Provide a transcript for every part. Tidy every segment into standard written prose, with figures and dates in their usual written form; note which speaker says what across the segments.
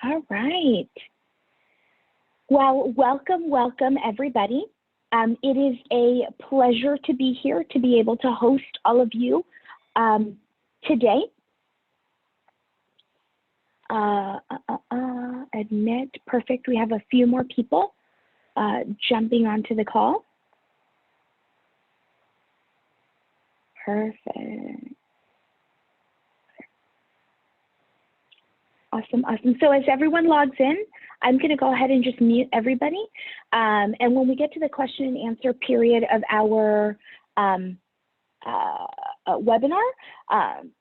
Speaker 1: All right. Well, welcome everybody. It is a pleasure to be here to be able to host all of you today. Admit, perfect. We have a few more people jumping onto the call. Perfect. Awesome. So as everyone logs in, I'm going to go ahead and just mute everybody. And when we get to the question and answer period of our webinar,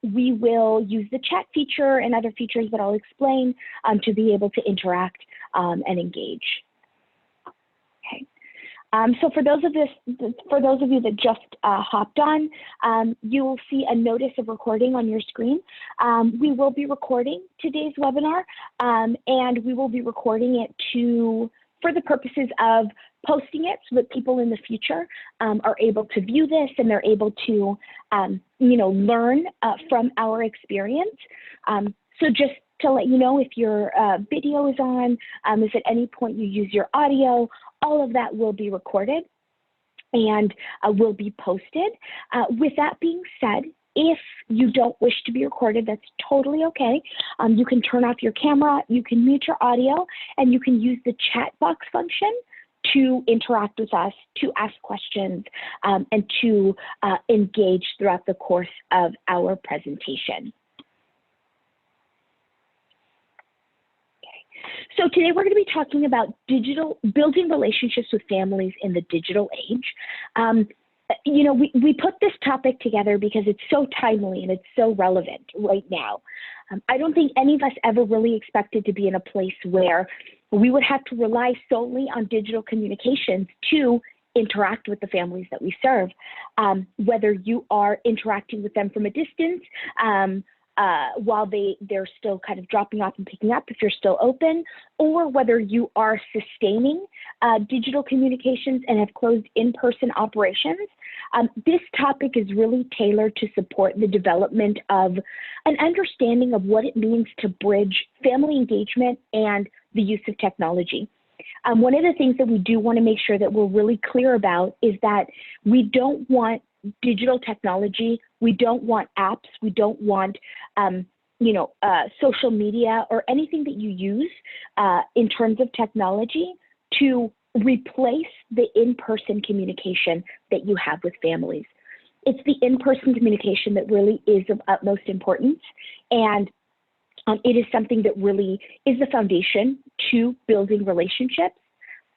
Speaker 1: we will use the chat feature and other features that I'll explain to be able to interact and engage. Okay. So for those of you that just hopped on, you will see a notice of recording on your screen. We will be recording today's webinar, and we will be recording it for the purposes of posting it so that people in the future are able to view this and they're able to, learn from our experience. So just to let you know, if your video is on, if at any point you use your audio, all of that will be recorded and will be posted. With that being said, if you don't wish to be recorded, that's totally okay. You can turn off your camera, you can mute your audio, and you can use the chat box function to interact with us, to ask questions, and to engage throughout the course of our presentation. So today we're going to be talking about building relationships with families in the digital age. We put this topic together because it's so timely and it's so relevant right now. I don't think any of us ever really expected to be in a place where we would have to rely solely on digital communications to interact with the families that we serve. Whether you are interacting with them from a distance, while they're still kind of dropping off and picking up if you're still open, or whether you are sustaining digital communications and have closed in-person operations. This topic is really tailored to support the development of an understanding of what it means to bridge family engagement and the use of technology. One of the things that we do want to make sure that we're really clear about is that we don't want digital technology, we don't want apps, we don't want social media or anything that you use in terms of technology to replace the in-person communication that you have with families. It's the in-person communication that really is of utmost importance, and it is something that really is the foundation to building relationships.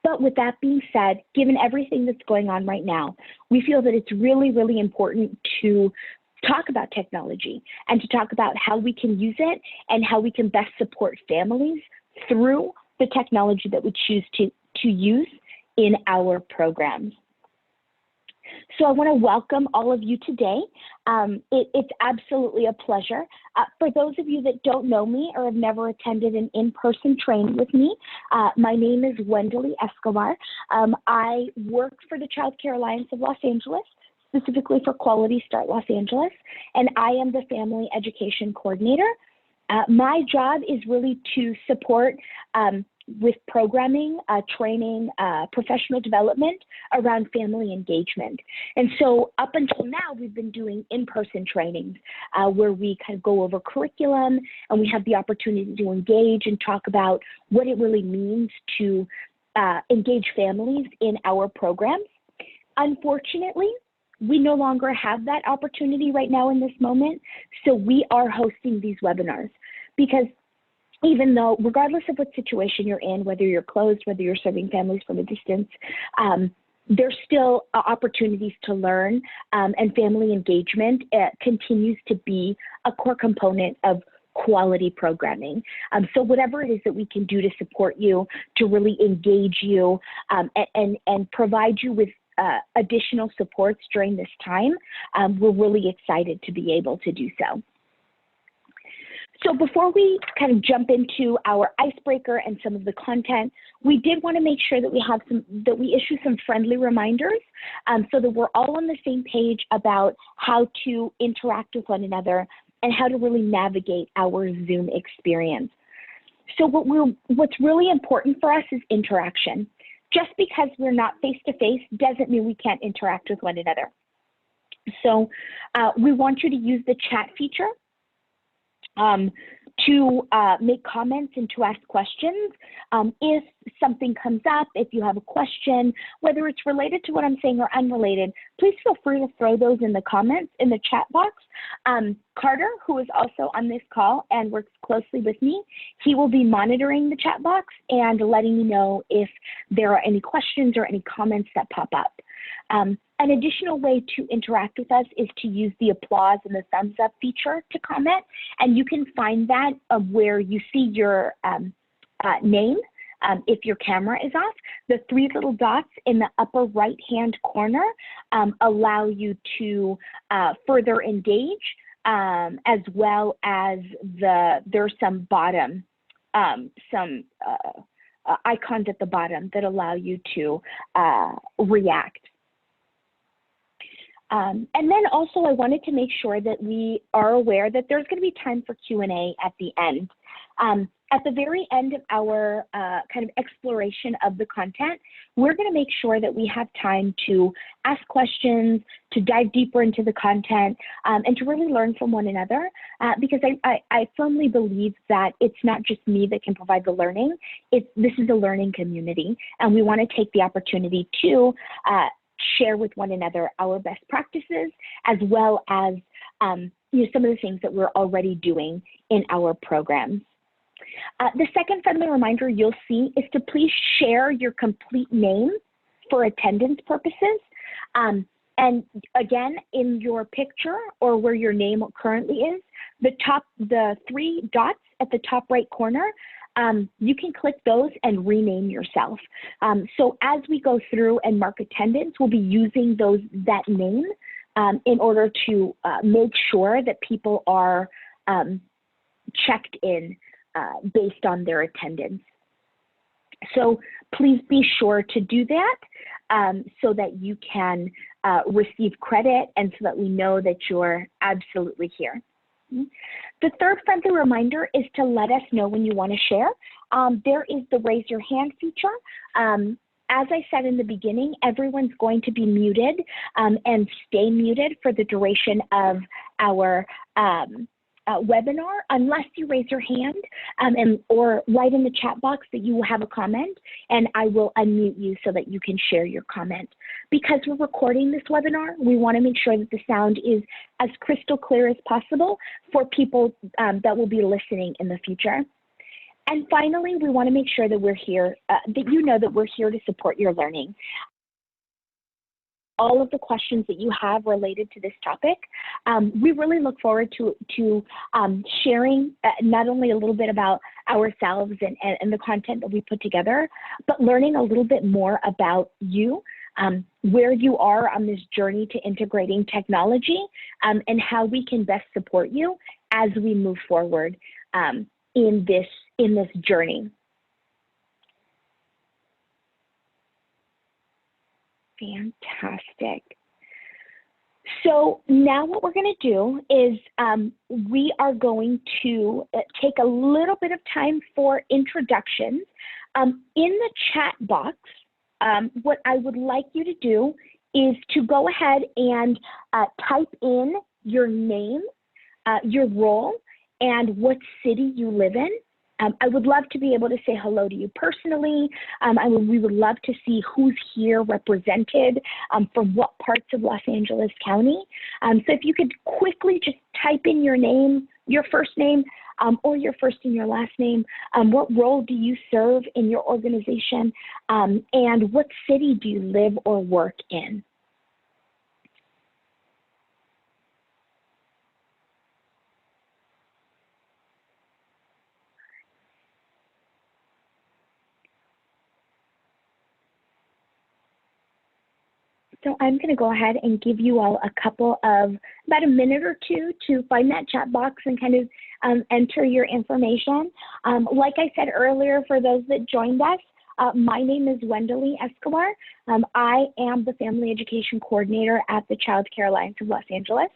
Speaker 1: But with that being said, given everything that's going on right now, we feel that it's really, really important to talk about technology and to talk about how we can use it and how we can best support families through the technology that we choose to use in our programs. So I want to welcome all of you today. It's absolutely a pleasure. For those of you that don't know me or have never attended an in-person training with me, my name is Wendeley Escobar. I work for the Child Care Alliance of Los Angeles, specifically for Quality Start Los Angeles, and I am the Family Education Coordinator. My job is really to support with programming, training, professional development around family engagement. And so up until now, we've been doing in-person trainings where we kind of go over curriculum and we have the opportunity to engage and talk about what it really means to engage families in our programs. Unfortunately, we no longer have that opportunity right now in this moment, so we are hosting these webinars because even though, regardless of what situation you're in, whether you're closed, whether you're serving families from a distance, there's still opportunities to learn, and family engagement continues to be a core component of quality programming. So whatever it is that we can do to support you, to really engage you, and provide you with additional supports during this time, we're really excited to be able to do so. So before we kind of jump into our icebreaker and some of the content, we did want to make sure that we issue some friendly reminders so that we're all on the same page about how to interact with one another and how to really navigate our Zoom experience. So what's really important for us is interaction. Just because we're not face-to-face doesn't mean we can't interact with one another. So we want you to use the chat feature to make comments and to ask questions. If something comes up, if you have a question, whether it's related to what I'm saying or unrelated, please feel free to throw those in the comments in the chat box. Carter, who is also on this call and works closely with me, he will be monitoring the chat box and letting me know if there are any questions or any comments that pop up. An additional way to interact with us is to use the applause and the thumbs up feature to comment, and you can find that where you see your name. If your camera is off, the 3 little dots in the upper right-hand corner allow you to further engage, as well as there's some bottom, icons at the bottom that allow you to react. And then also I wanted to make sure that we are aware that there's going to be time for Q&A at the end. At the very end of our kind of exploration of the content, we're going to make sure that we have time to ask questions, to dive deeper into the content, and to really learn from one another, because I firmly believe that it's not just me that can provide the learning. This is a learning community, and we want to take the opportunity to share with one another our best practices, as well as some of the things that we're already doing in our programs. The second friendly reminder you'll see is to please share your complete name for attendance purposes. And again, in your picture or where your name currently is, the 3 dots at the top right corner, you can click those and rename yourself. So as we go through and mark attendance, we'll be using that name in order to make sure that people are checked in based on their attendance. So please be sure to do that so that you can receive credit and so that we know that you're absolutely here. The third friendly reminder is to let us know when you want to share. There is the raise your hand feature. As I said in the beginning, everyone's going to be muted and stay muted for the duration of our webinar, unless you raise your hand or write in the chat box that you have a comment, and I will unmute you so that you can share your comment. Because we're recording this webinar, we want to make sure that the sound is as crystal clear as possible for people that will be listening in the future. And finally, we want to make sure that we're here, that you know that we're here to support your learning. All of the questions that you have related to this topic. We really look forward to sharing not only a little bit about ourselves and the content that we put together, but learning a little bit more about you, where you are on this journey to integrating technology, and how we can best support you as we move forward in this journey. Fantastic. So now what we're going to do is we are going to take a little bit of time for introductions. In the chat box, what I would like you to do is to go ahead and type in your name, your role, and what city you live in. I would love to be able to say hello to you personally. We would love to see who's here represented from what parts of Los Angeles County. So if you could quickly just type in your name, your first name, or your first and your last name, what role do you serve in your organization, and what city do you live or work in? So I'm going to go ahead and give you all about a minute or two to find that chat box and kind of enter your information. Like I said earlier, for those that joined us, my name is Wendeley Escobar. I am the Family Education Coordinator at the Child Care Alliance of Los Angeles.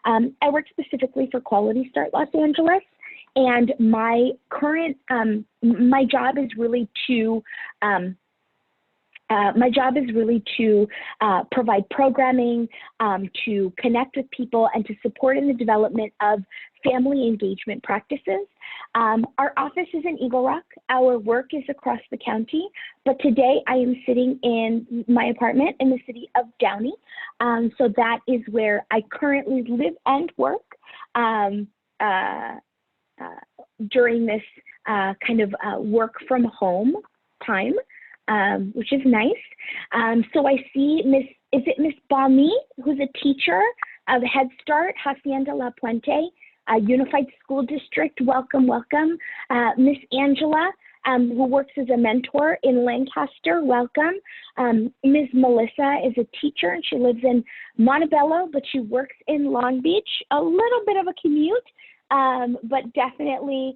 Speaker 1: I work specifically for Quality Start Los Angeles, And my current, my job is really to provide programming, to connect with people, and to support in the development of family engagement practices. Our office is in Eagle Rock. Our work is across the county, but today I am sitting in my apartment in the city of Downey. So that is where I currently live and work during this kind of work from home time. Which is nice. So I see is it Miss Bami, who's a teacher of Head Start, Hacienda La Puente, Unified School District. Welcome, welcome. Miss Angela, who works as a mentor in Lancaster. Welcome. Ms. Melissa is a teacher, and she lives in Montebello, but she works in Long Beach. A little bit of a commute, but definitely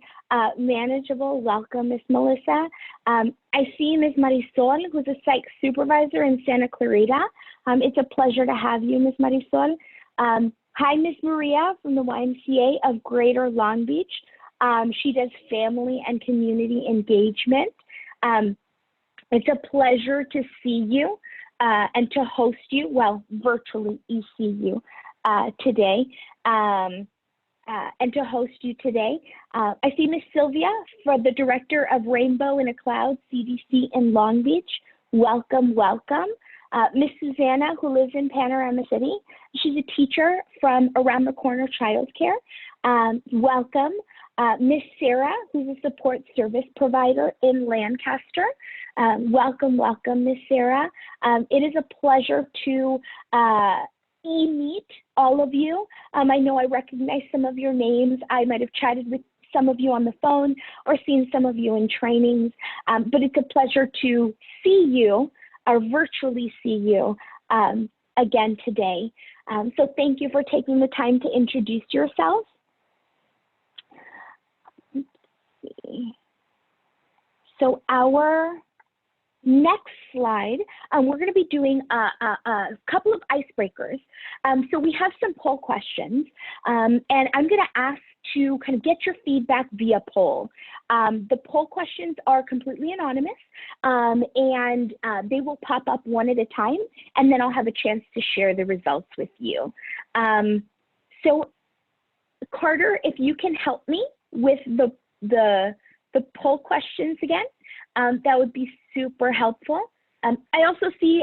Speaker 1: manageable. Welcome, Miss Melissa. I see Ms. Marisol, who's a site supervisor in Santa Clarita. It's a pleasure to have you, Ms. Marisol. Hi, Ms. Maria from the YMCA of Greater Long Beach. She does family and community engagement. It's a pleasure to see you and to host you, well, virtually ECU today. And to host you today. I see Miss Sylvia, for the Director of Rainbow in a Cloud CDC in Long Beach. Welcome, welcome. Miss Susanna, who lives in Panorama City. She's a teacher from Around the Corner Childcare. Welcome. Miss Sarah, who's a support service provider in Lancaster. Welcome, welcome, Miss Sarah. It is a pleasure to meet all of you. I know I recognize some of your names. I might have chatted with some of you on the phone or seen some of you in trainings, but it's a pleasure to see you or virtually see you again today. So thank you for taking the time to introduce yourselves. Let's see. So our next slide, we're going to be doing a couple of icebreakers. So we have some poll questions, and I'm going to ask to kind of get your feedback via poll. The poll questions are completely anonymous, and they will pop up one at a time, and then I'll have a chance to share the results with you. So Carter, if you can help me with the poll questions again, that would be super helpful. I also see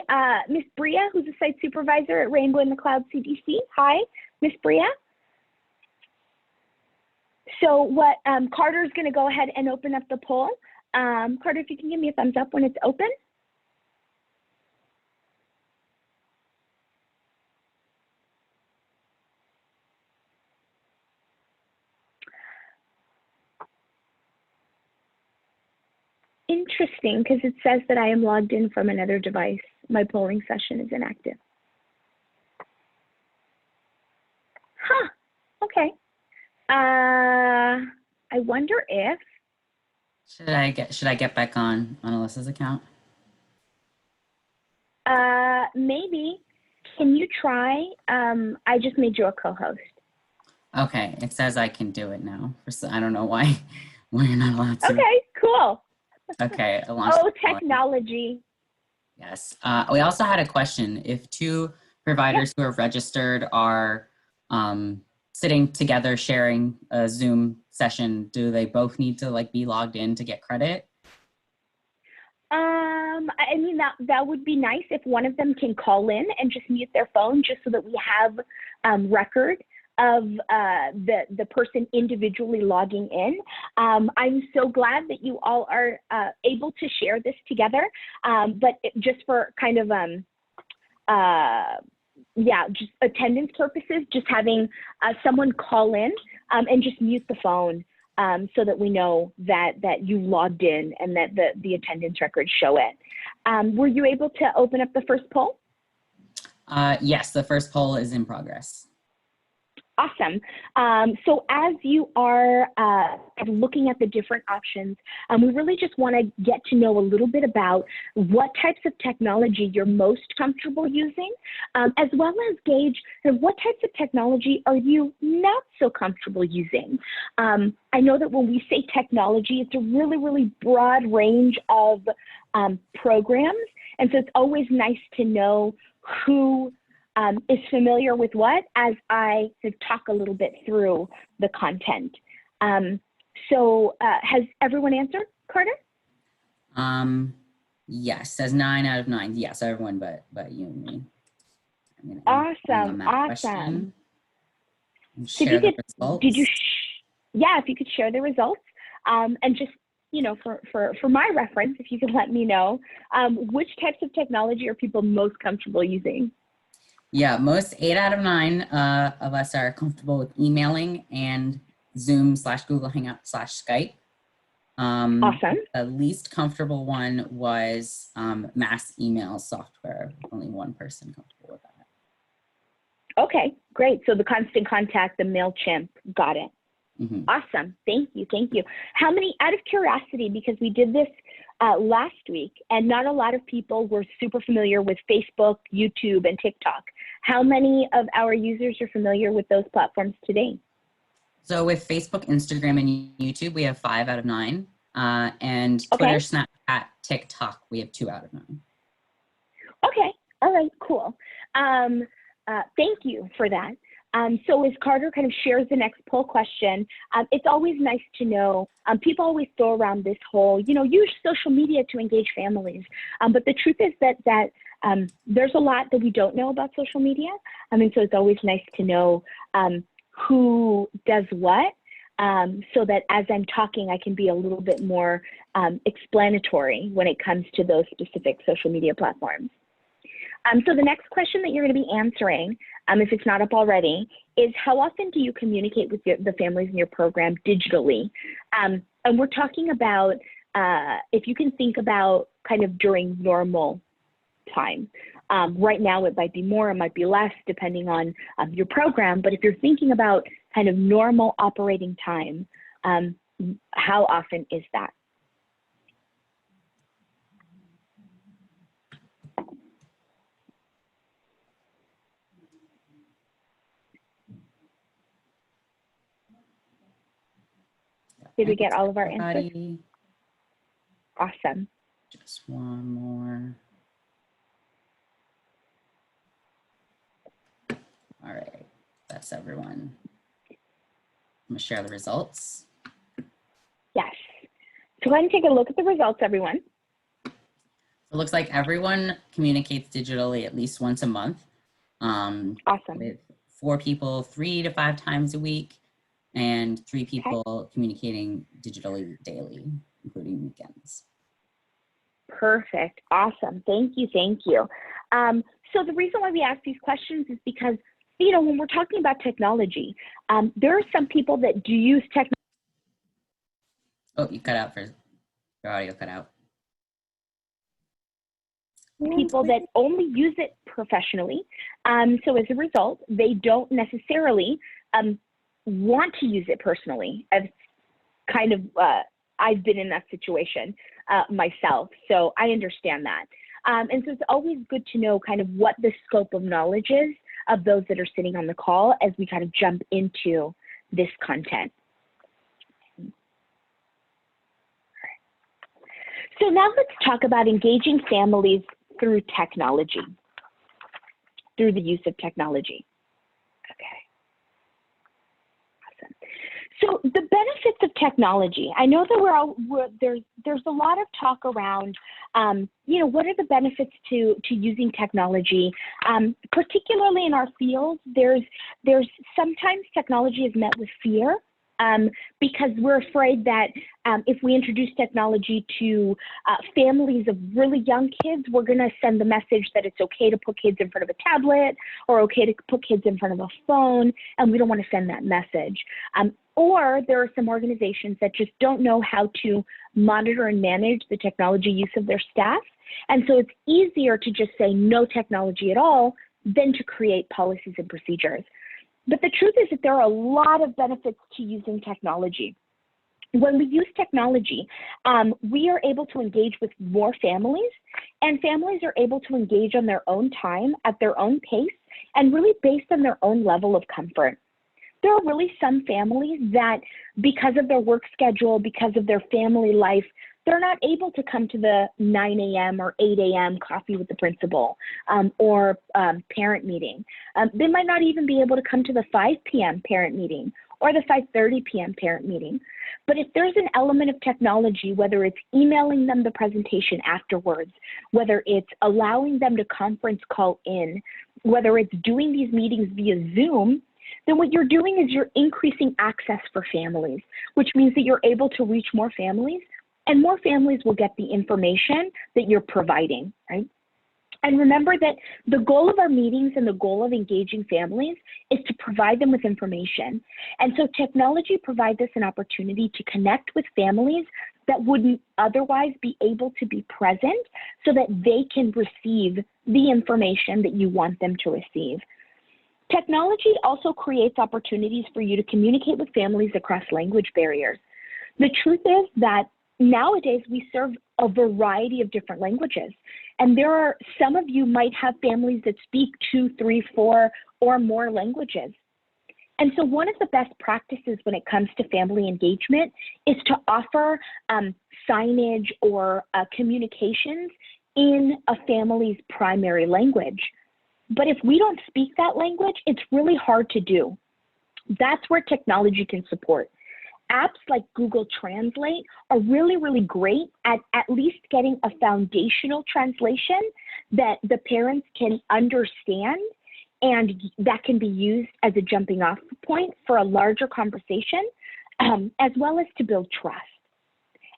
Speaker 1: Miss Bria, who's a site supervisor at Rainbow in the Cloud CDC. Hi, Miss Bria. So what Carter's going to go ahead and open up the poll. Carter, if you can give me a thumbs up when it's open. Interesting, because it says that I am logged in from another device. My polling session is inactive. Huh, okay. I wonder if.
Speaker 2: Should I get back on Alyssa's account?
Speaker 1: Maybe. Can you try? I just made you a co-host.
Speaker 2: Okay, it says I can do it now. I don't know why you're not allowed to.
Speaker 1: Okay, cool.
Speaker 2: Okay, I launched.
Speaker 1: Oh, technology.
Speaker 2: Yes. We also had a question. If two providers who are registered are sitting together sharing a Zoom session, do they both need to be logged in to get credit?
Speaker 1: I mean, that would be nice if one of them can call in and just mute their phone, just so that we have record of the person individually logging in. I'm so glad that you all are able to share this together, but just for kind of, just attendance purposes, just having someone call in and just mute the phone so that we know that you logged in and that the attendance records show it. Were you able to open up the first poll?
Speaker 2: Yes, the first poll is in progress.
Speaker 1: Awesome. So as you are looking at the different options, we really just want to get to know a little bit about what types of technology you're most comfortable using, as well as gauge what types of technology are you not so comfortable using. I know that when we say technology, it's a really, really broad range of programs, and so it's always nice to know who is familiar with what as I talk a little bit through the content. So has everyone answered, Carter?
Speaker 2: Yes, says 9 out of 9. Yes, everyone but you and me.
Speaker 1: Awesome, awesome. So
Speaker 2: Share the results.
Speaker 1: Yeah, if you could share the results, and just, you know, for my reference, if you could let me know, which types of technology are people most comfortable using?
Speaker 2: Yeah, most 8 out of 9 of us are comfortable with emailing and Zoom/Google Hangout/Skype.
Speaker 1: Awesome.
Speaker 2: The least comfortable one was mass email software. Only one person comfortable with that.
Speaker 1: Okay, great. So the Constant Contact, the MailChimp, got it.
Speaker 2: Mm-hmm.
Speaker 1: Awesome. Thank you. Thank you. How many, out of curiosity, because we did this last week and not a lot of people were super familiar with Facebook, YouTube, and TikTok. How many of our users are familiar with those platforms today?
Speaker 2: So with Facebook, Instagram, and YouTube, we have 5 out of 9. And Twitter, Snapchat, TikTok, we have 2 out of 9.
Speaker 1: Okay. All right. Cool. Thank you for that. So as Carter kind of shares the next poll question, it's always nice to know, people always throw around this whole, you know, use social media to engage families. But the truth is that there's a lot that we don't know about social media. And so it's always nice to know who does what, so that as I'm talking, I can be a little bit more explanatory when it comes to those specific social media platforms. So the next question that you're going to be answering, if it's not up already, is how often do you communicate with the families in your program digitally? And we're talking about, if you can think about kind of during normal time. Right now it might be more, it might be less, depending on your program, but if you're thinking about kind of normal operating time, how often is that? Did we get all of our answers? Awesome.
Speaker 2: Just one more. All right, that's everyone. I'm gonna share the results.
Speaker 1: Yes. So go ahead and take a look at the results, everyone.
Speaker 2: So it looks like everyone communicates digitally at least once a month.
Speaker 1: Awesome.
Speaker 2: With 4 people 3 to 5 times a week, and 3 people communicating digitally daily, including weekends.
Speaker 1: Perfect. Awesome. Thank you. Thank you. So the reason why we ask these questions is because, you know, when we're talking about technology, there are some people that do use technology.
Speaker 2: Oh, you cut out first. Your audio cut out.
Speaker 1: People that only use it professionally. So as a result, they don't necessarily want to use it personally. As kind of, I've been in that situation myself, so I understand that. And so it's always good to know kind of what the scope of knowledge is of those that are sitting on the call as we kind of jump into this content. So now let's talk about engaging families through technology, through the use of technology. Okay. Awesome. So the benefits of technology, I know that there's a lot of talk around, you know, what are the benefits to using technology? Particularly in our field, there's sometimes technology is met with fear. Because we're afraid that if we introduce technology to families of really young kids, we're going to send the message that it's okay to put kids in front of a tablet or okay to put kids in front of a phone, and we don't want to send that message. Or there are some organizations that just don't know how to monitor and manage the technology use of their staff. And so it's easier to just say no technology at all than to create policies and procedures. But the truth is that there are a lot of benefits to using technology. When we use technology, we are able to engage with more families, and families are able to engage on their own time, at their own pace, and really based on their own level of comfort. There are really some families that, because of their work schedule, because of their family life, they're not able to come to the 9 a.m. or 8 a.m. coffee with the principal or parent meeting. They might not even be able to come to the 5 p.m. parent meeting or the 5:30 p.m. parent meeting. But if there's an element of technology, whether it's emailing them the presentation afterwards, whether it's allowing them to conference call in, whether it's doing these meetings via Zoom, then what you're doing is you're increasing access for families, which means that you're able to reach more families, and more families will get the information that you're providing, right? And remember that the goal of our meetings and the goal of engaging families is to provide them with information. And so technology provides us an opportunity to connect with families that wouldn't otherwise be able to be present so that they can receive the information that you want them to receive. Technology also creates opportunities for you to communicate with families across language barriers. The truth is that nowadays we serve a variety of different languages, and there are some of you might have families that speak 2, 3, 4 or more languages. And so one of the best practices when it comes to family engagement is to offer signage or communications in a family's primary language. But if we don't speak that language, it's really hard to do. That's where technology can support. Apps like Google Translate are really, really great at least getting a foundational translation that the parents can understand, and that can be used as a jumping off point for a larger conversation, as well as to build trust.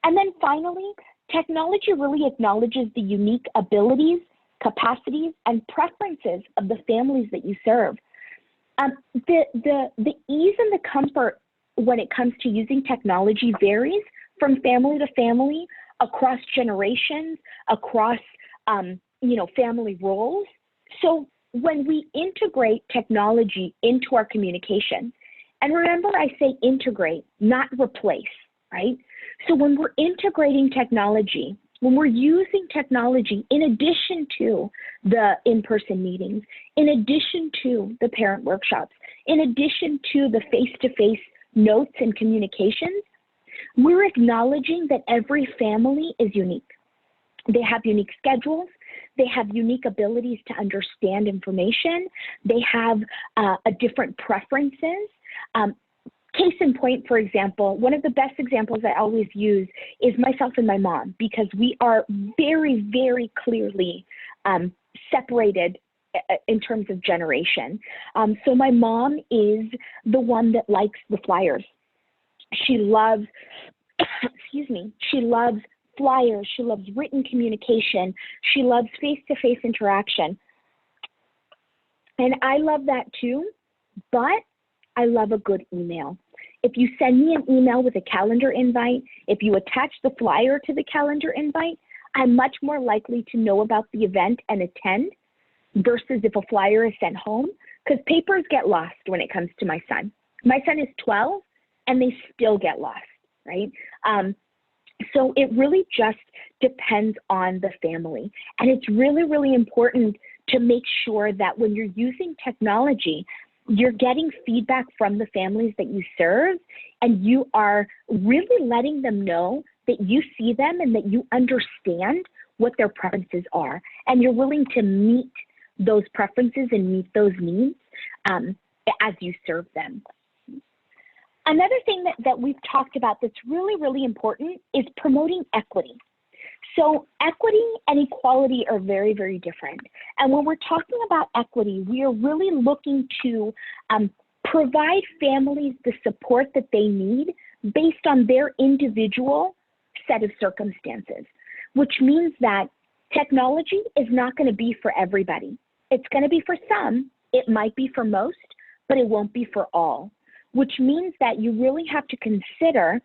Speaker 1: And then finally, technology really acknowledges the unique abilities, capacities, and preferences of the families that you serve. The ease and the comfort when it comes to using technology varies from family to family, across generations, across family roles. So when we integrate technology into our communication, and remember I say integrate, not replace, right? So when we're integrating technology, when we're using technology in addition to the in-person meetings, in addition to the parent workshops, in addition to the face-to-face notes and communications, we're acknowledging that every family is unique. They have unique schedules. They have unique abilities to understand information. They have different preferences. Case in point, for example, one of the best examples I always use is myself and my mom, because we are very, very clearly separated in terms of generation. So my mom is the one that likes the flyers. She loves, she loves flyers. She loves written communication. She loves face-to-face interaction. And I love that too, but I love a good email. If you send me an email with a calendar invite, if you attach the flyer to the calendar invite, I'm much more likely to know about the event and attend versus if a flyer is sent home, because papers get lost when it comes to my son. My son is 12 and they still get lost, right? So it really just depends on the family. And it's really, really important to make sure that when you're using technology, you're getting feedback from the families that you serve, and you are really letting them know that you see them and that you understand what their preferences are, and you're willing to meet those preferences and meet those needs as you serve them. Another thing that we've talked about that's really, really important is promoting equity. So equity and equality are very, very different. And when we're talking about equity, we are really looking to provide families the support that they need based on their individual set of circumstances, which means that technology is not going to be for everybody. It's going to be for some, it might be for most, but it won't be for all, which means that you really have to consider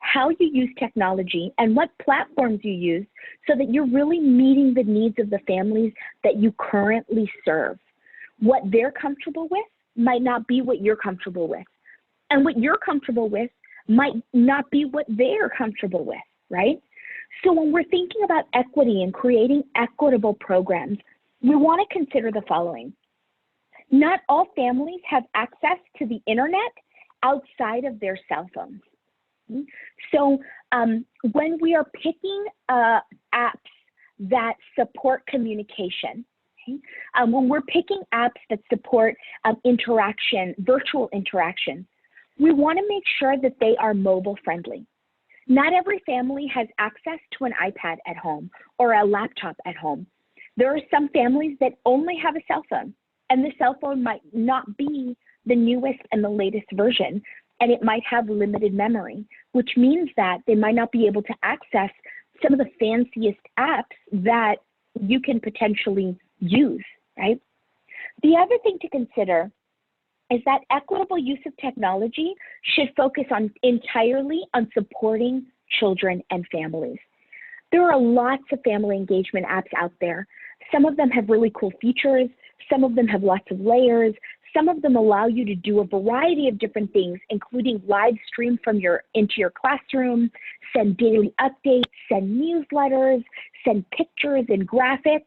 Speaker 1: how you use technology and what platforms you use so that you're really meeting the needs of the families that you currently serve, what they're comfortable with might not be what you're comfortable with. And what you're comfortable with might not be what they're comfortable with, right? So when we're thinking about equity and creating equitable programs, we want to consider the following. Not all families have access to the internet outside of their cell phones. So when we are picking apps that support communication, when we're picking apps that support interaction, virtual interaction, we want to make sure that they are mobile friendly. Not every family has access to an iPad at home or a laptop at home. There are some families that only have a cell phone, and the cell phone might not be the newest and the latest version, and it might have limited memory, which means that they might not be able to access some of the fanciest apps that you can potentially use, right? The other thing to consider is that equitable use of technology should focus entirely on supporting children and families. There are lots of family engagement apps out there. Some of them have really cool features. Some of them have lots of layers. Some of them allow you to do a variety of different things, including live stream into your classroom, send daily updates, send newsletters, send pictures and graphics.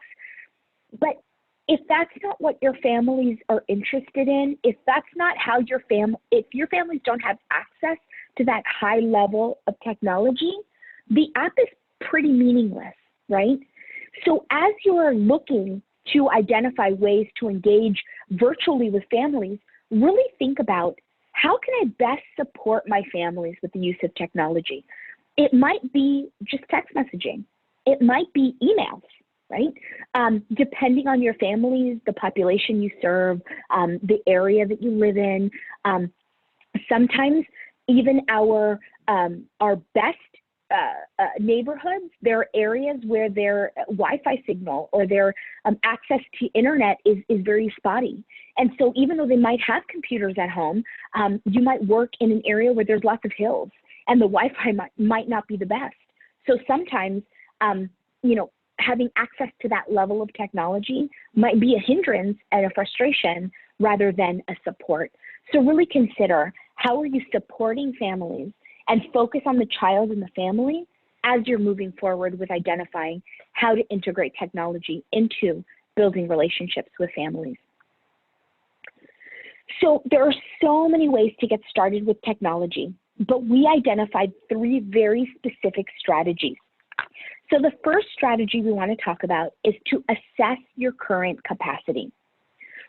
Speaker 1: But if that's not what your families are interested in, if that's not how if your families don't have access to that high level of technology, the app is pretty meaningless, right? So as you are looking to identify ways to engage virtually with families, really think about, how can I best support my families with the use of technology? It might be just text messaging. It might be emails, right? Depending on your families, the population you serve, the area that you live in. Sometimes even our best neighborhoods, there are areas where their Wi-Fi signal or their access to internet is very spotty. And so even though they might have computers at home, you might work in an area where there's lots of hills and the Wi-Fi might not be the best. So sometimes, having access to that level of technology might be a hindrance and a frustration rather than a support. So really consider, how are you supporting families, and focus on the child and the family as you're moving forward with identifying how to integrate technology into building relationships with families. So there are so many ways to get started with technology, but we identified 3 very specific strategies. So the first strategy we want to talk about is to assess your current capacity.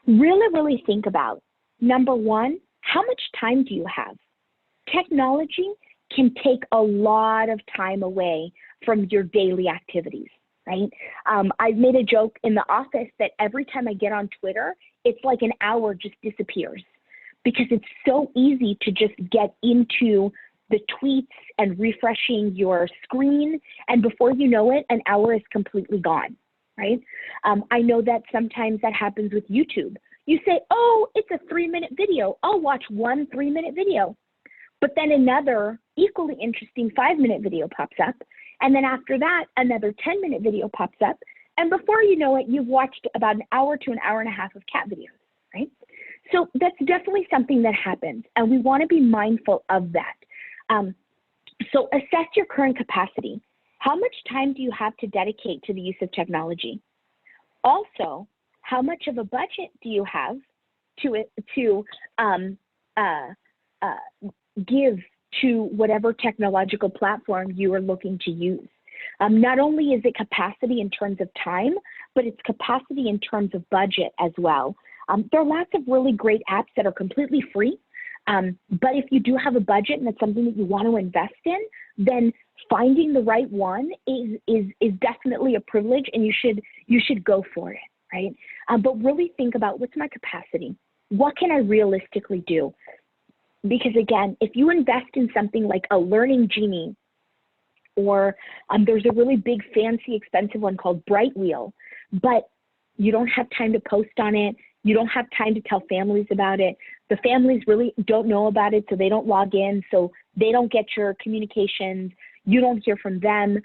Speaker 1: Really think about, number 1, how much time do you have? Technology can take a lot of time away from your daily activities, right? I've made a joke in the office that every time I get on Twitter, it's like an hour just disappears, because it's so easy to just get into the tweets and refreshing your screen, and before you know it, an hour is completely gone, right? I know that sometimes that happens with YouTube. You say, oh, it's a 3-minute video. I'll watch one 3-minute video. But then another equally interesting 5-minute video pops up. And then after that, another 10-minute video pops up. And before you know it, you've watched about an hour to an hour and a half of cat videos, right? So that's definitely something that happens, and we want to be mindful of that. So assess your current capacity. How much time do you have to dedicate to the use of technology? Also, how much of a budget do you have to give to whatever technological platform you are looking to use? Not only is it capacity in terms of time, but it's capacity in terms of budget as well. There are lots of really great apps that are completely free, but if you do have a budget and it's something that you want to invest in, then finding the right one is definitely a privilege, and you should go for it, right? But really think about, what's my capacity? What can I realistically do? Because again, if you invest in something like a Learning Genie, or there's a really big, fancy, expensive one called Brightwheel, but you don't have time to post on it, you don't have time to tell families about it, the families really don't know about it, so they don't log in, so they don't get your communications, you don't hear from them.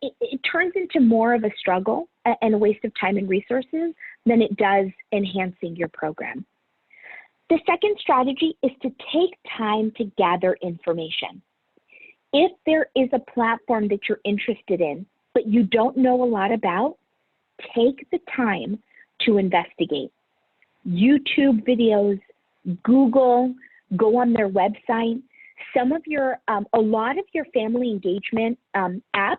Speaker 1: It turns into more of a struggle and a waste of time and resources than it does enhancing your program. The second strategy is to take time to gather information. If there is a platform that you're interested in, but you don't know a lot about, take the time to investigate. YouTube videos, Google, go on their website. Some of your, a lot of your family engagement apps,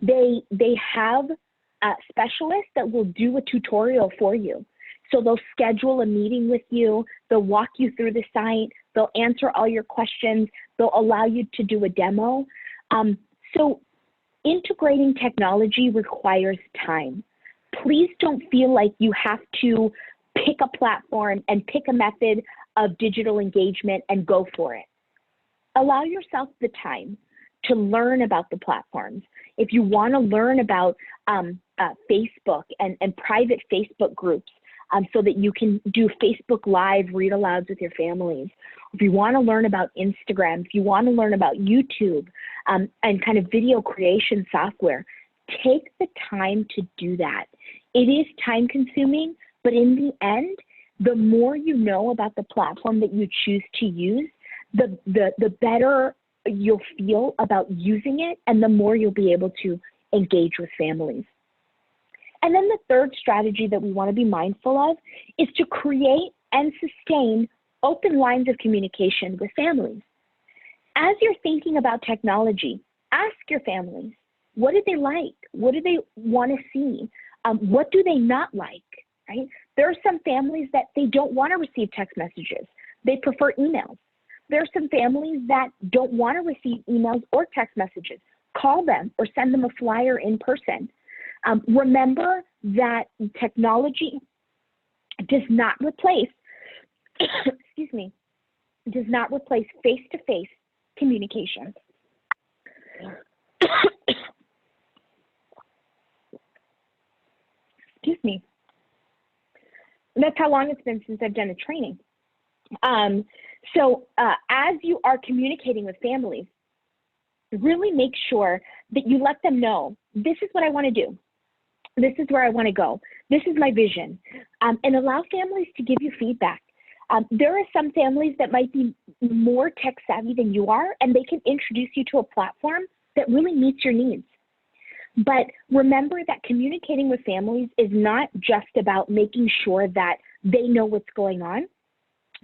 Speaker 1: they have specialists that will do a tutorial for you. So they'll schedule a meeting with you, they'll walk you through the site, they'll answer all your questions, they'll allow you to do a demo. So integrating technology requires time. Please don't feel like you have to pick a platform and pick a method of digital engagement and go for it. Allow yourself the time to learn about the platforms. If you want to learn about Facebook and private Facebook groups so that you can do Facebook Live read-alouds with your families, if you want to learn about Instagram, if you want to learn about YouTube and kind of video creation software, take the time to do that. It is time consuming, but in the end, the more you know about the platform that you choose to use, the better you'll feel about using it, and the more you'll be able to engage with families. And then the third strategy that we want to be mindful of is to create and sustain open lines of communication with families. As you're thinking about technology, ask your families, what do they like? What do they want to see? What do they not like, right? There are some families that they don't want to receive text messages. They prefer emails. There are some families that don't want to receive emails or text messages. Call them or send them a flyer in person. Remember that technology does not replace, excuse me, does not replace face-to-face communication. Excuse me. That's how long it's been since I've done a training. So as you are communicating with families, really make sure that you let them know, this is what I want to do. This is where I want to go. This is my vision. And allow families to give you feedback. There are some families that might be more tech savvy than you are, and they can introduce you to a platform that really meets your needs. But remember that communicating with families is not just about making sure that they know what's going on,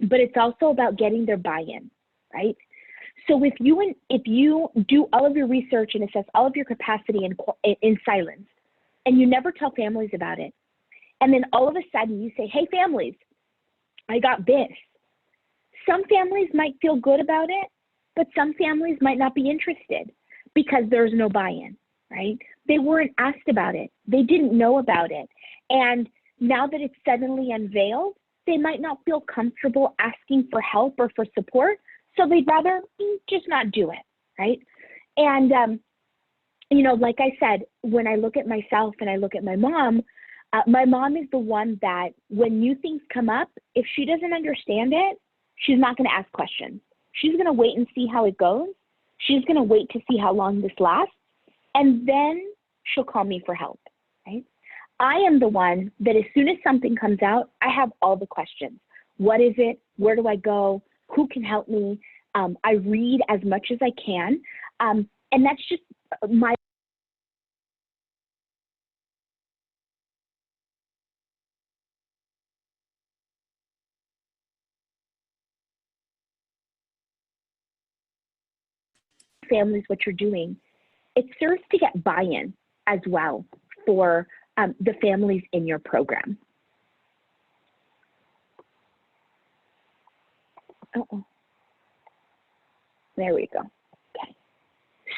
Speaker 1: but it's also about getting their buy-in, right? So if you do all of your research and assess all of your capacity in silence, and you never tell families about it, and then all of a sudden you say, hey families, I got this. Some families might feel good about it, but some families might not be interested because there's no buy-in, right? They weren't asked about it. They didn't know about it. And now that it's suddenly unveiled, they might not feel comfortable asking for help or for support, so they'd rather just not do it, right? And, you know, like I said, when I look at myself and I look at my mom is the one that when new things come up, if she doesn't understand it, she's not going to ask questions. She's going to wait and see how it goes. She's going to wait to see how long this lasts, and then she'll call me for help, right? I am the one that as soon as something comes out, I have all the questions. What is it? Where do I go? Who can help me? I read as much as I can. And that's just my families, what you're doing. It serves to get buy-in as well for the families in your program. There we go. Okay.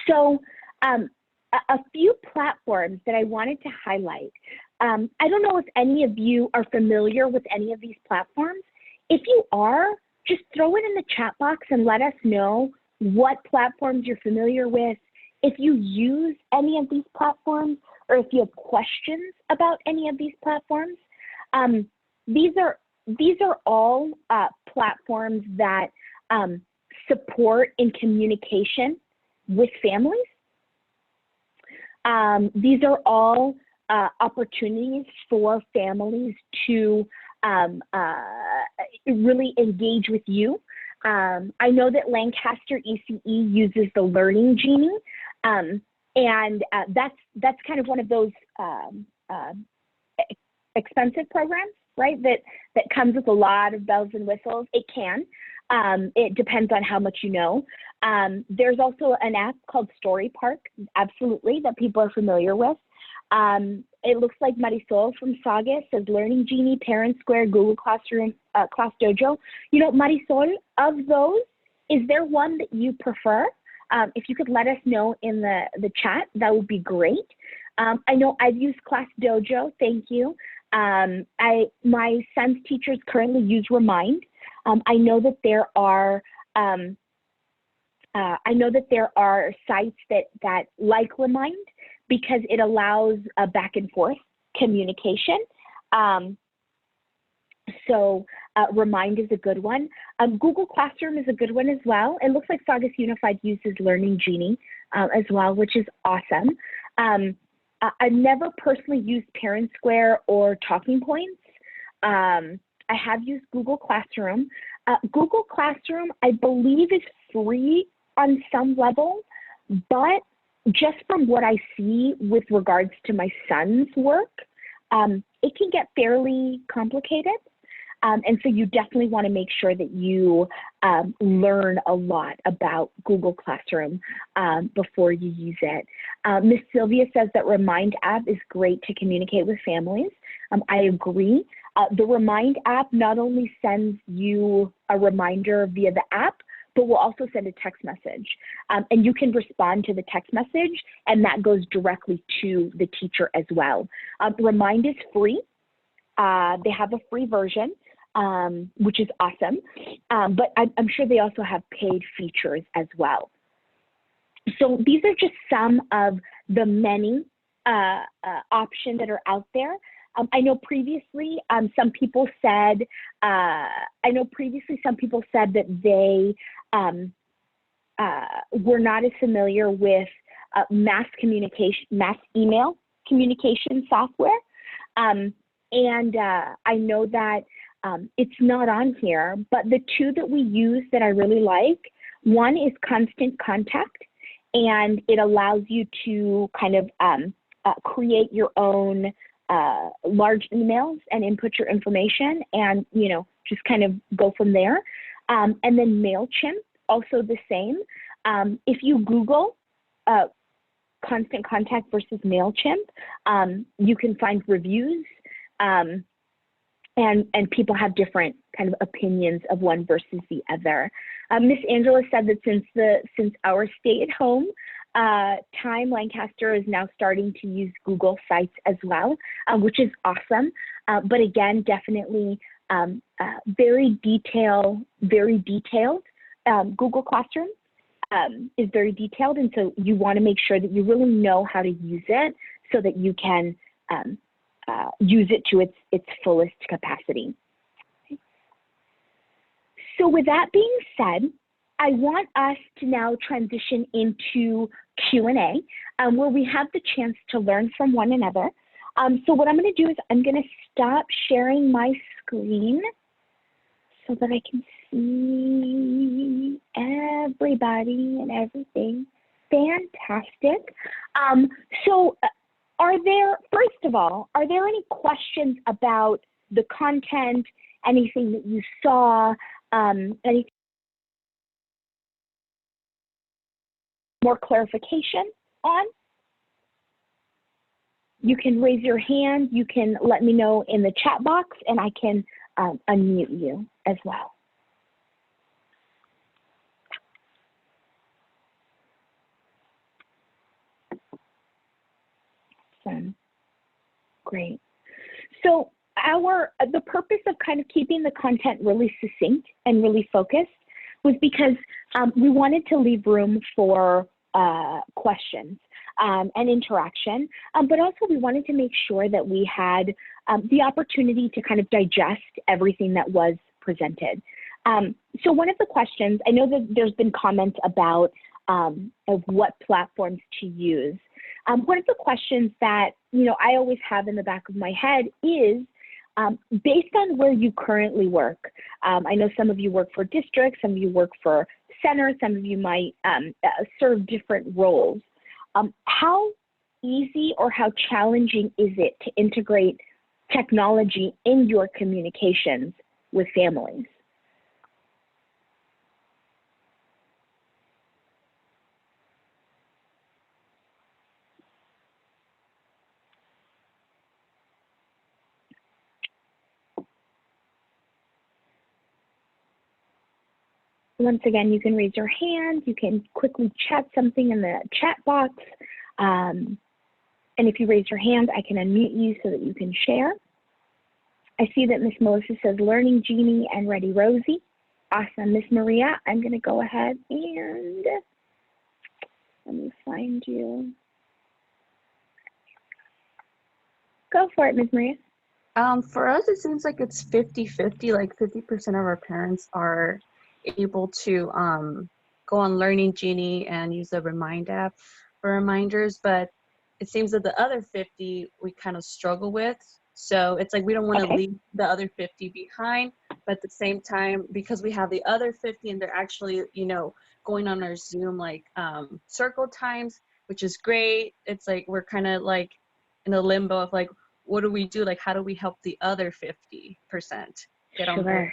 Speaker 1: So a few platforms that I wanted to highlight. I don't know if any of you are familiar with any of these platforms. If you are, just throw it in the chat box and let us know what platforms you're familiar with, if you use any of these platforms, or if you have questions about any of these platforms. These are all platforms that support in communication with families. These are all opportunities for families to really engage with you. I know that Lancaster ECE uses the Learning Genie, and that's kind of one of those expensive programs, right? That comes with a lot of bells and whistles. It can. It depends on how much you know. There's also an app called Story Park, absolutely, that people are familiar with. It looks like Marisol from Saga says Learning Genie, Parent Square, Google Classroom, Class Dojo. You know, Marisol, of those, is there one that you prefer? If you could let us know in the chat, that would be great. I know I've used Class Dojo, thank you. My son's teachers currently use Remind. I know that there are sites that like Remind because it allows a back and forth communication. So Remind is a good one. Google Classroom is a good one as well. It looks like Saugus Unified uses Learning Genie as well, which is awesome. I've never personally used Parent Square or Talking Points. I have used Google Classroom. Google Classroom, I believe, is free on some level, but just from what I see with regards to my son's work, it can get fairly complicated. And so you definitely want to make sure that you learn a lot about Google Classroom before you use it. Miss Sylvia says that Remind app is great to communicate with families. I agree. The Remind app not only sends you a reminder via the app, but will also send a text message. And you can respond to the text message, and that goes directly to the teacher as well. Remind is free. They have a free version, which is awesome. But I'm sure they also have paid features as well. So these are just some of the many options that are out there. I know previously some people said that they were not as familiar with mass email communication software, and I know that it's not on here, but the two that we use that I really like, one is Constant Contact, and it allows you to kind of create your own large emails and input your information and, you know, just kind of go from there. And then MailChimp, also the same. If you Google Constant Contact versus MailChimp, you can find reviews and people have different kind of opinions of one versus the other. Miss Angela said that since our stay-at-home time, Lancaster is now starting to use Google Sites as well, which is awesome. But again, definitely very detailed. Google Classroom is very detailed, and so you want to make sure that you really know how to use it so that you can use it to its fullest capacity. So with that being said, I want us to now transition into Q&A, where we have the chance to learn from one another. So what I'm going to do is I'm going to stop sharing my screen so that I can see everybody and everything. Fantastic. So first of all, are there any questions about the content, anything that you saw, any more clarification on? You can raise your hand, you can let me know in the chat box, and I can unmute you as well. Awesome. Great. So the purpose of kind of keeping the content really succinct and really focused was because we wanted to leave room for questions and interaction, but also we wanted to make sure that we had the opportunity to kind of digest everything that was presented. So one of the questions, I know that there's been comments about of what platforms to use. One of the questions that I always have in the back of my head is, Based on where you currently work, I know some of you work for districts, some of you work for centers, some of you might serve different roles. How easy or how challenging is it to integrate technology in your communications with families? Once again, you can raise your hand, you can quickly chat something in the chat box. And if you raise your hand, I can unmute you so that you can share. I see that Miss Melissa says Learning Genie and Ready Rosie. Awesome, Miss Maria, I'm gonna go ahead and let me find you. Go for it, Miss Maria.
Speaker 3: For us, it seems like it's 50-50, like 50% of our parents are able to go on Learning Genie and use the Remind app for reminders, but it seems that the other 50 we kind of struggle with. So it's like we don't want to leave the other 50 behind, but at the same time, because we have the other 50 and they're actually, you know, going on our Zoom like circle times, which is great. It's like we're kind of like in a limbo of like, what do we do? Like, how do we help the other 50% get on board?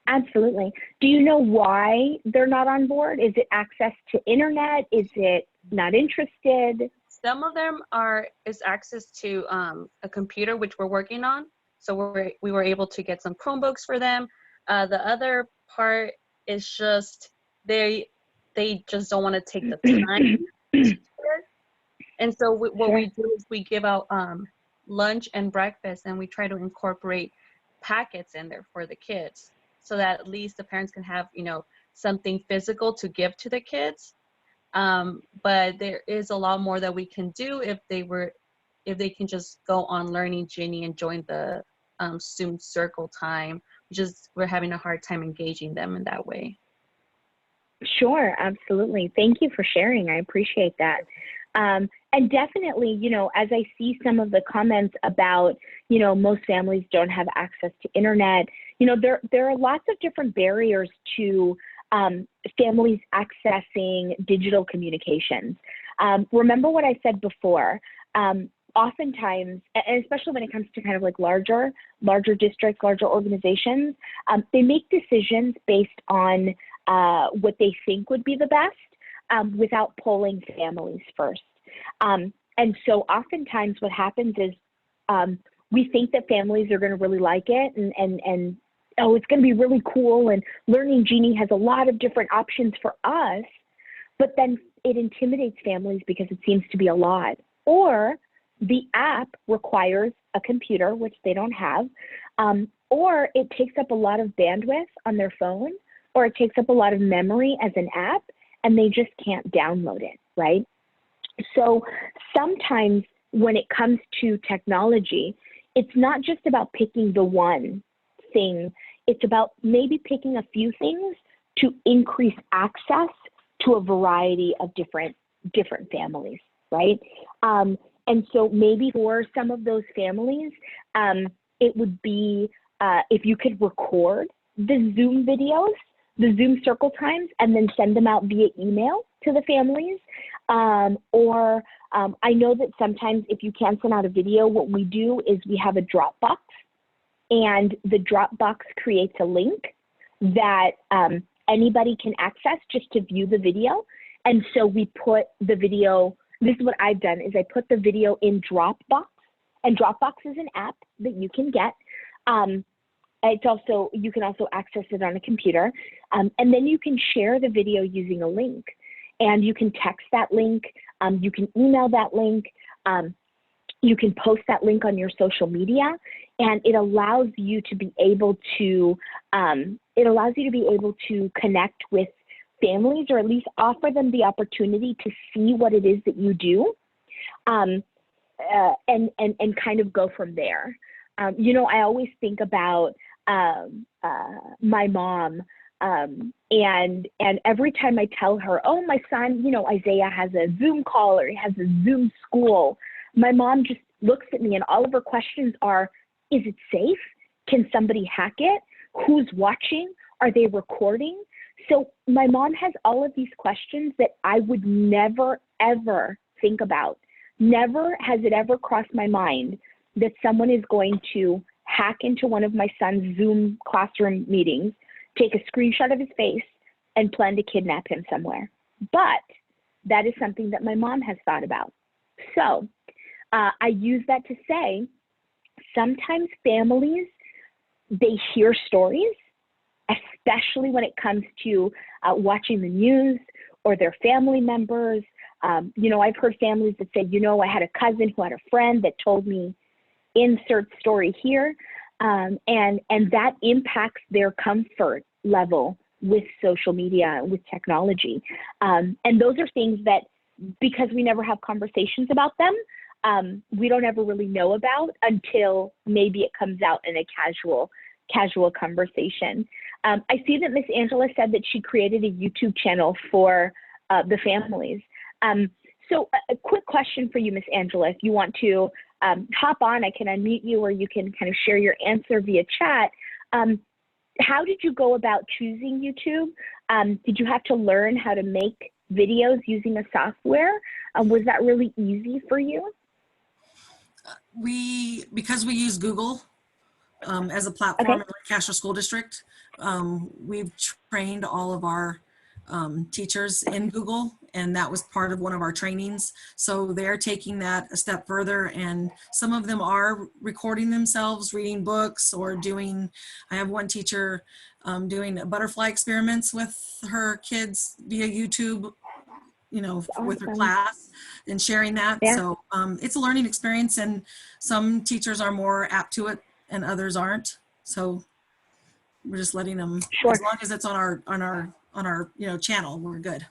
Speaker 1: Absolutely. Do you know why they're not on board? Is it access to internet? Is it not interested?
Speaker 3: Some of them is access to a computer, which we're working on. So we were able to get some Chromebooks for them. The other part is just they just don't want to take the time. And so what we do is we give out lunch and breakfast, and we try to incorporate packets in there for the kids, so that at least the parents can have, you know, something physical to give to the kids. But there is a lot more that we can do if they can just go on Learning Genie and join the Zoom circle time. We're having a hard time engaging them in that way.
Speaker 1: Sure, absolutely. Thank you for sharing. I appreciate that. And definitely, you know, as I see some of the comments about, you know, most families don't have access to internet, you know, there are lots of different barriers to families accessing digital communications. Remember what I said before, oftentimes, and especially when it comes to kind of like larger districts, larger organizations, they make decisions based on what they think would be the best without polling families first. And so oftentimes what happens is we think that families are going to really like it and oh, it's going to be really cool, and Learning Genie has a lot of different options for us, but then it intimidates families because it seems to be a lot. Or the app requires a computer, which they don't have, or it takes up a lot of bandwidth on their phone, or it takes up a lot of memory as an app, and they just can't download it, right? So sometimes when it comes to technology, it's not just about picking the one thing. It's about maybe picking a few things to increase access to a variety of different families, right? And so maybe for some of those families, it would be if you could record the Zoom videos, the Zoom circle times, and then send them out via email to the families. Or I know that sometimes if you can send out a video, what we do is we have a Dropbox, and the Dropbox creates a link that anybody can access just to view the video. And so we put the video, this is what I've done, is I put the video in Dropbox, and Dropbox is an app that you can get. You can also access it on a computer, and then you can share the video using a link, and you can text that link, you can email that link, you can post that link on your social media, and it allows you to be able to connect with families, or at least offer them the opportunity to see what it is that you do, and kind of go from there. You know, I always think about my mom, and every time I tell her, oh, my son, you know, Isaiah has a Zoom call or he has a Zoom school, my mom just looks at me and all of her questions are, Is it safe? Can somebody hack it? Who's watching? Are they recording? So my mom has all of these questions that I would never, ever think about. Never has it ever crossed my mind that someone is going to hack into one of my son's Zoom classroom meetings, take a screenshot of his face, and plan to kidnap him somewhere. But that is something that my mom has thought about. So I use that to say, sometimes families, they hear stories, especially when it comes to watching the news or their family members. You know, I've heard families that say, you know, I had a cousin who had a friend that told me, insert story here, and that impacts their comfort level with social media, with technology. And those are things that, because we never have conversations about them, we don't ever really know about until maybe it comes out in a casual conversation. I see that Miss Angela said that she created a YouTube channel for the families. So a quick question for you, Miss Angela, if you want to hop on, I can unmute you, or you can kind of share your answer via chat. How did you go about choosing YouTube? Did you have to learn how to make videos using a software? Was that really easy for you?
Speaker 4: Because we use Google as a platform in Lancaster School District, we've trained all of our teachers in Google, and that was part of one of our trainings. So they're taking that a step further, and some of them are recording themselves, reading books, or doing, I have one teacher doing butterfly experiments with her kids via YouTube, you know, with her class, and sharing that. Yeah. So it's a learning experience, and some teachers are more apt to it and others aren't. So we're just letting them, as long as it's on our you know, channel, we're good.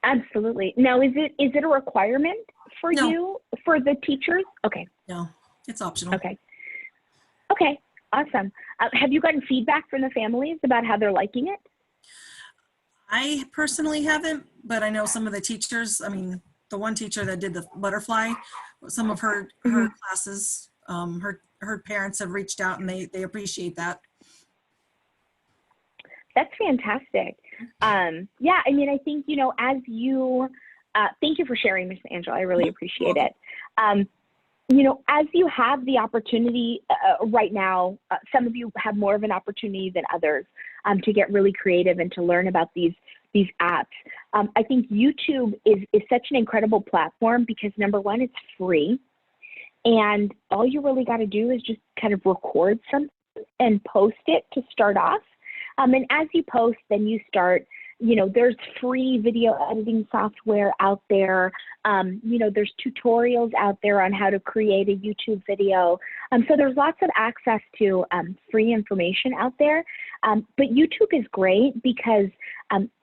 Speaker 1: Absolutely. Now, is it a requirement for you, for the teachers? Okay.
Speaker 4: No, it's optional.
Speaker 1: Okay. Okay. Awesome. Have you gotten feedback from the families about how they're liking it?
Speaker 4: I personally haven't, but I know some of the teachers, I mean, the one teacher that did the butterfly, some of her classes, her parents have reached out, and they appreciate that.
Speaker 1: That's fantastic. Yeah, I mean, I think, you know, as you, thank you for sharing, Ms. Angela, I really appreciate it. You know, as you have the opportunity right now, some of you have more of an opportunity than others to get really creative and to learn about these apps. I think YouTube is such an incredible platform because, number one, it's free. And all you really got to do is just kind of record something and post it to start off. And as you post, then you start, you know, there's free video editing software out there. You know, there's tutorials out there on how to create a YouTube video. So there's lots of access to free information out there. But YouTube is great because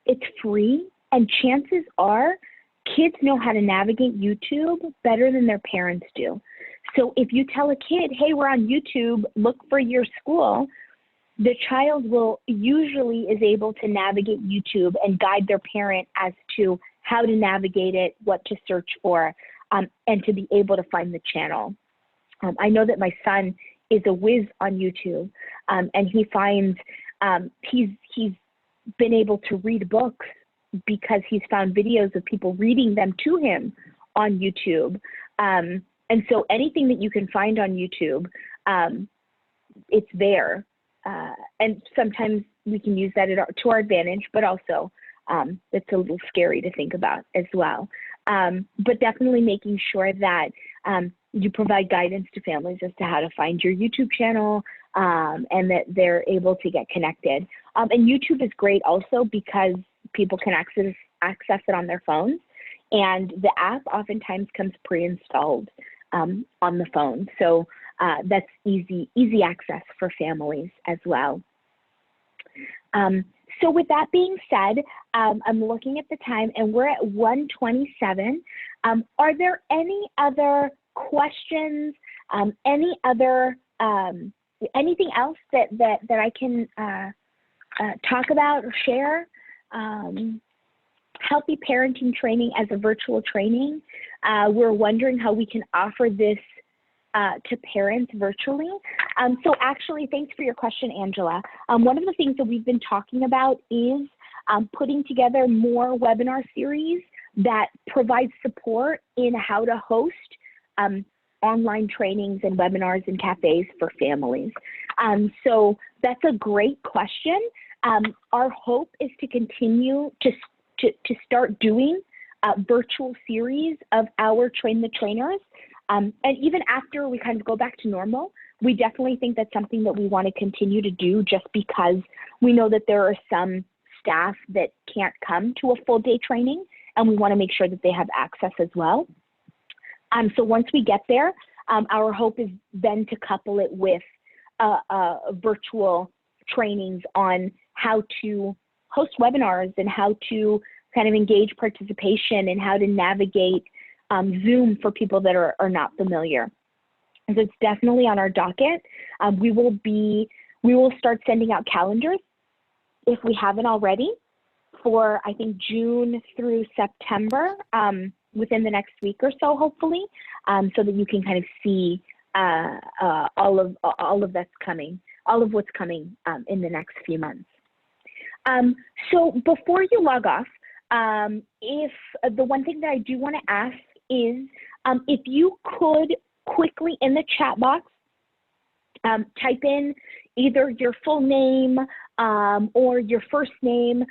Speaker 1: it's free, and chances are kids know how to navigate YouTube better than their parents do. So if you tell a kid, hey, we're on YouTube, look for your school, the child will usually is able to navigate YouTube and guide their parent as to how to navigate it, what to search for, and to be able to find the channel. I know that my son is a whiz on YouTube, and he finds he's been able to read books because he's found videos of people reading them to him on YouTube. And so anything that you can find on YouTube, it's there. And sometimes we can use that to our advantage, but also it's a little scary to think about as well. But definitely making sure that you provide guidance to families as to how to find your YouTube channel, and that they're able to get connected. And YouTube is great also because people can access it on their phones, and the app oftentimes comes pre-installed on the phone. So that's easy access for families as well. So with that being said, I'm looking at the time and we're at 1:27. Are there any other questions, any other, anything else that I can talk about or share? Healthy parenting training as a virtual training. We're wondering how we can offer this to parents virtually. So actually, thanks for your question, Angela. One of the things that we've been talking about is putting together more webinar series that provide support in how to host online trainings and webinars and cafes for families. So that's a great question. Our hope is to continue to start doing virtual series of our Train the Trainers. And even after we kind of go back to normal, we definitely think that's something that we want to continue to do, just because we know that there are some staff that can't come to a full day training, and we want to make sure that they have access as well. So once we get there, our hope is then to couple it with virtual trainings on how to host webinars and how to kind of engage participation and how to navigate Zoom for people that are not familiar. So it's definitely on our docket. We will start sending out calendars, if we haven't already, for I think June through September, within the next week or so, hopefully, so that you can kind of see all of that's coming, all of what's coming in the next few months. So before you log off, if the one thing that I do want to ask is if you could quickly in the chat box type in either your full name or your first name.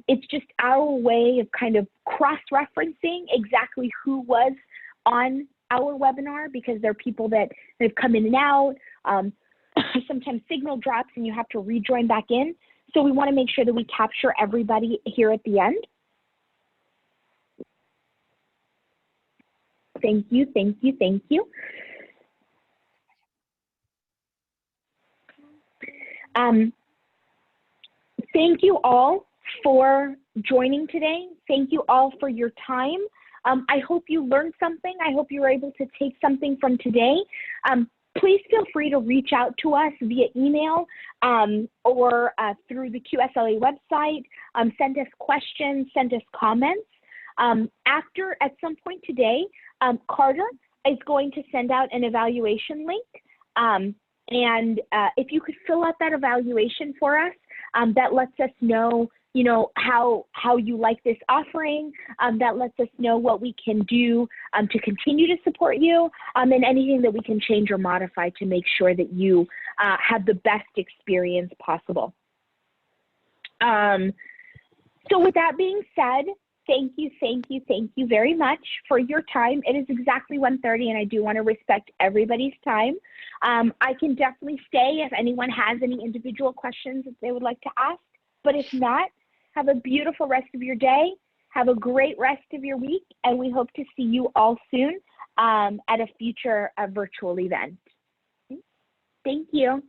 Speaker 1: It's just our way of kind of cross-referencing exactly who was on our webinar, because there are people that have come in and out. Sometimes signal drops and you have to rejoin back in. So we want to make sure that we capture everybody here at the end. Thank you, thank you, thank you. Thank you all for joining today. Thank you all for your time. I hope you learned something. I hope you were able to take something from today. Please feel free to reach out to us via email or through the QSLA website. Send us questions, send us comments. At some point today, Carter is going to send out an evaluation link. And if you could fill out that evaluation for us, that lets us know, how you like this offering. That lets us know what we can do to continue to support you, and anything that we can change or modify to make sure that you have the best experience possible. So with that being said, thank you very much for your time. It is exactly 1:30, and I do want to respect everybody's time. I can definitely stay if anyone has any individual questions that they would like to ask, but if not, have a beautiful rest of your day. Have a great rest of your week, and we hope to see you all soon at a future virtual event. Thank you.